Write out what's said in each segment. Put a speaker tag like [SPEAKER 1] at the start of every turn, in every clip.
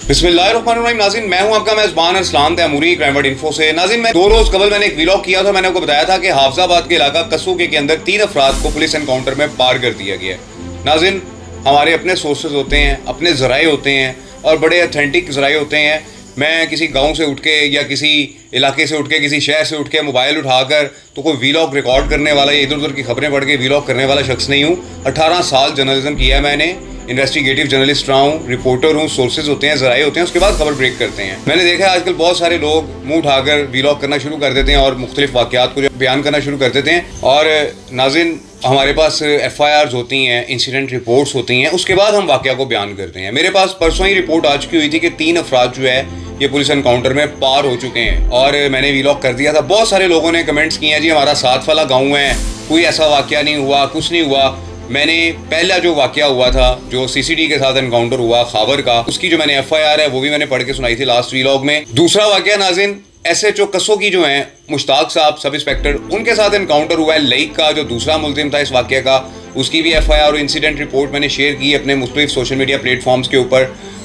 [SPEAKER 1] बिस्मिल्लाहिर्रहमानिर्रहीम। नाज़रीन, मैं हूं आपका मेज़बान अरसलान तैमूरी क्राइम इन्फो से। नाज़रीन, मैं 2 रोज़ कबल मैंने एक व्लॉग किया था। मैंने आपको बताया था कि हाफजाबाद के इलाका कसूके के अंदर 3 अफराद को पुलिस एनकाउंटर में पार कर दिया गया है। नाज़रीन, हमारे अपने सोर्सेज होते हैं, अपने ज़राए होते हैं और बड़े ऑथेंटिक ज़राए होते हैं। मैं किसी गांव से उठ के या किसी इलाके से उठ के, किसी शहर से उठ के मोबाइल उठाकर तो कोई वीलॉग रिकॉर्ड करने वाला या इधर उधर की खबरें पढ़ के वीलॉग करने वाला शख्स नहीं हूँ। 18 साल जर्नलिज्म किया है मैंने, इन्वेस्टिगेटिव जर्नलिस्ट रहा हूँ, रिपोर्टर हूँ, सोर्सेज होते हैं, ज़राए होते हैं, उसके बाद खबर ब्रेक करते हैं। मैंने देखा है आजकल बहुत सारे लोग मुंह उठाकर वीलॉग करना शुरू कर देते हैं और मुख्तलिफ वाक़यात को बयान करना शुरू कर देते हैं। और नाज़रीन, हमारे पास FIRs होती हैं, इंसिडेंट रिपोर्ट्स होती हैं, उसके बाद हम वाक़या को बयान करते हैं। मेरे पास परसों ही रिपोर्ट आ चुकी हुई थी कि 3 अफराद जो है ये पुलिस एनकाउंटर में पार हो चुके हैं और मैंने वीलॉग कर दिया था। बहुत सारे लोगों ने कमेंट्स किए हैं, जी हमारा साथ वाला गाँव है, कोई ऐसा वाक़या नहीं हुआ, कुछ नहीं हुआ। मैंने पहला जो वाक़या हुआ था, जो CCD के साथ एनकाउंटर हुआ खाबर का, उसकी जो मैंने FIR है वो भी मैंने पढ़ के सुनाई थी लास्ट वीलॉग में। दूसरा वाक़या नाज़रीन, SHO कसूकी जो हैं मुश्ताक साहब सब इंस्पेक्टर, उनके साथ एनकाउंटर हुआ है लईक का, जो दूसरा मुल्ज़िम था इस वाक़े का, उसकी भी FIR और इंसिडेंट रिपोर्ट मैंने शेयर की अपने मुख्तलिफ सोशल मीडिया प्लेटफॉर्म्स के ऊपर।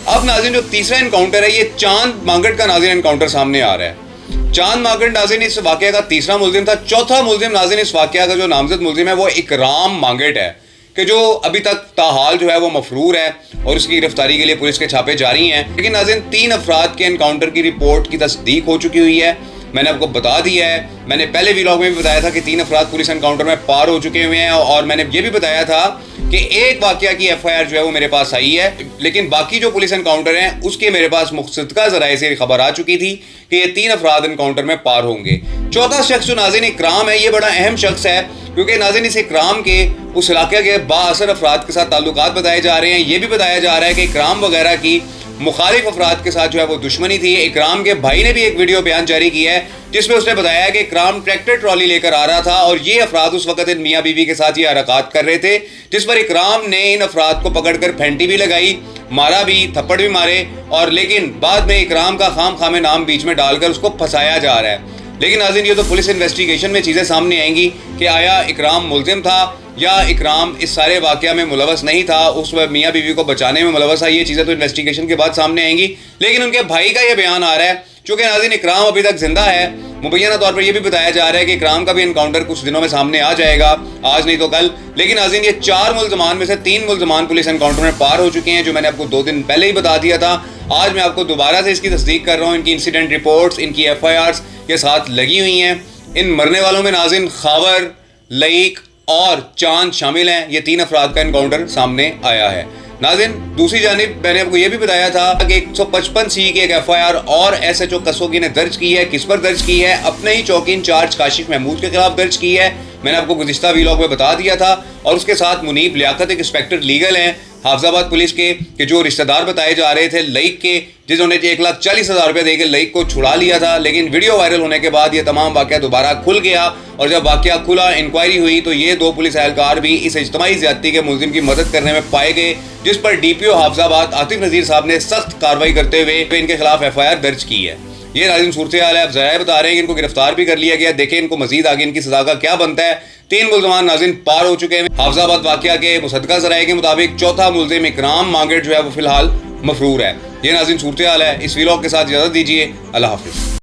[SPEAKER 1] अब नाज़रीन, जो तीसरा एनकाउंटर है, ये चांद मांगट का नाज़रीन एनकाउंटर सामने आ रहा है। चांद मांगट नाज़रीन इस वाक़े का तीसरा मुल्ज़िम था। चौथा मुल्ज़िम नाज़रीन इस वाक़े का जो नामजद मुल्ज़िम है वो इकराम मांगट है, कि जो अभी तक ताहाल जो है वो मफरूर है और उसकी गिरफ्तारी के लिए पुलिस के छापे जारी हैं। लेकिन नाज़रीन, 3 अफराद के एनकाउंटर की रिपोर्ट की तस्दीक हो चुकी हुई है। मैंने आपको बता दिया है, मैंने पहले व्लॉग में भी बताया था कि 3 अफराद पुलिस एनकाउंटर में पार हो चुके हुए हैं और मैंने ये भी बताया था कि एक वाक़या की FIR जो है वो मेरे पास आई है, लेकिन बाकी जो पुलिस एनकाउंटर हैं उसके मेरे पास मुख्तसर ज़राए से खबर आ चुकी थी कि ये 3 अफराद एनकाउंटर में पार होंगे। चौथा शख्स जो नाज़रीन इकराम है, ये बड़ा अहम शख्स है, क्योंकि नाज़रीन इस इकराम के उस इलाके के बाअसर अफराद के साथ ताल्लुकात बताए जा रहे हैं। ये भी बताया जा रहा है कि इकराम वगैरह की मुखालिफ अफराद के साथ जो है वो दुश्मनी थी। इकराम के भाई ने भी एक वीडियो बयान जारी किया है जिसमें उसने बताया कि इकराम ट्रैक्टर ट्रॉली लेकर आ रहा था और ये अफराद उस वक्त इन मियाँ बीवी के साथ ये हरकत कर रहे थे, जिस पर इकराम ने इन अफराद को पकड़कर फेंटी भी लगाई, मारा भी, थप्पड़ भी मारे, और लेकिन बाद में इकराम का खाम खामे नाम बीच में डालकर उसको फंसाया जा रहा है। लेकिन नाज़रीन, ये तो पुलिस इन्वेस्टिगेशन में चीज़ें सामने आएंगी कि आया इकराम मुल्ज़िम था या इकराम इस सारे वाक़या में मुलवस नहीं था, उस मियाँ बीवी को बचाने में मुलवस है। ये चीज़ें तो इन्वेस्टिगेशन के बाद सामने आएंगी। लेकिन उनके भाई का ये बयान आ रहा है, चूँकि नाज़रीन इकराम अभी तक जिंदा है, मुबैना तौर पर यह भी बताया जा रहा है कि इकराम का भी एनकाउंटर कुछ दिनों में सामने आ जाएगा, आज नहीं तो कल। लेकिन नाज़रीन, ये 4 मुल्ज़मान में से 3 मुल्ज़मान पुलिस एनकाउंटर में पार हो चुके हैं, जो मैंने आपको 2 दिन पहले ही बता दिया था। आज मैं आपको दोबारा से इसकी तस्दीक कर रहा हूँ। इनकी इंसिडेंट रिपोर्ट्स, इनकी FIRs के साथ लगी हुई हैं। इन मरने वालों में नाज़रीन खाबर, लईक और चांद शामिल हैं। ये 3 अफराद का एनकाउंटर सामने आया है। नाज़रीन, दूसरी जानिब मैंने आपको ये भी बताया था कि 155C की एक FIR और SHO कसूकी ने दर्ज की है। किस पर दर्ज की है? अपने ही चौकी इंचार्ज काशिफ महमूद के खिलाफ दर्ज की है। मैंने आपको गुज़िश्ता व्लॉग में बता दिया था। और उसके साथ मुनीब लियाकत एक इंस्पेक्टर लीगल हैं हाफजाबाद पुलिस के, कि जो रिश्तेदार बताए जा रहे थे लईक के, जिन्होंने 1,40,000 रुपये देकर लईक को छुड़ा लिया था। लेकिन वीडियो वायरल होने के बाद ये तमाम वाक़या दोबारा खुल गया और जब वाक़या खुला, इंक्वायरी हुई, तो ये 2 पुलिस एहलकार भी इस इज्तिमाई ज़्यादती के मुल्ज़िम की मदद करने में पाए गए, जिस पर DPO हाफजाबाद आतिफ नज़ीर साहब ने सख्त कार्रवाई करते हुए इनके खिलाफ FIR दर्ज की है। ये नाज़रीन सूरत हाल है। अब ज़राए बता रहे हैं कि इनको गिरफ्तार भी कर लिया गया। देखें इनको मजीद आगे इनकी सज़ा का क्या बनता है। 3 मुल्ज़मान नाज़रीन पार हो चुके हैं। हाफजाबाद वाक़या के मुसद्दका ज़राए के मुताबिक चौथा मुल्ज़िम इकराम मांगट जो है वो फिलहाल मफरूर है। ये नाज़रीन सूरत हाल है। इस व्लॉग के साथ इजाज़त दीजिए। अल्लाह हाफ़िज़।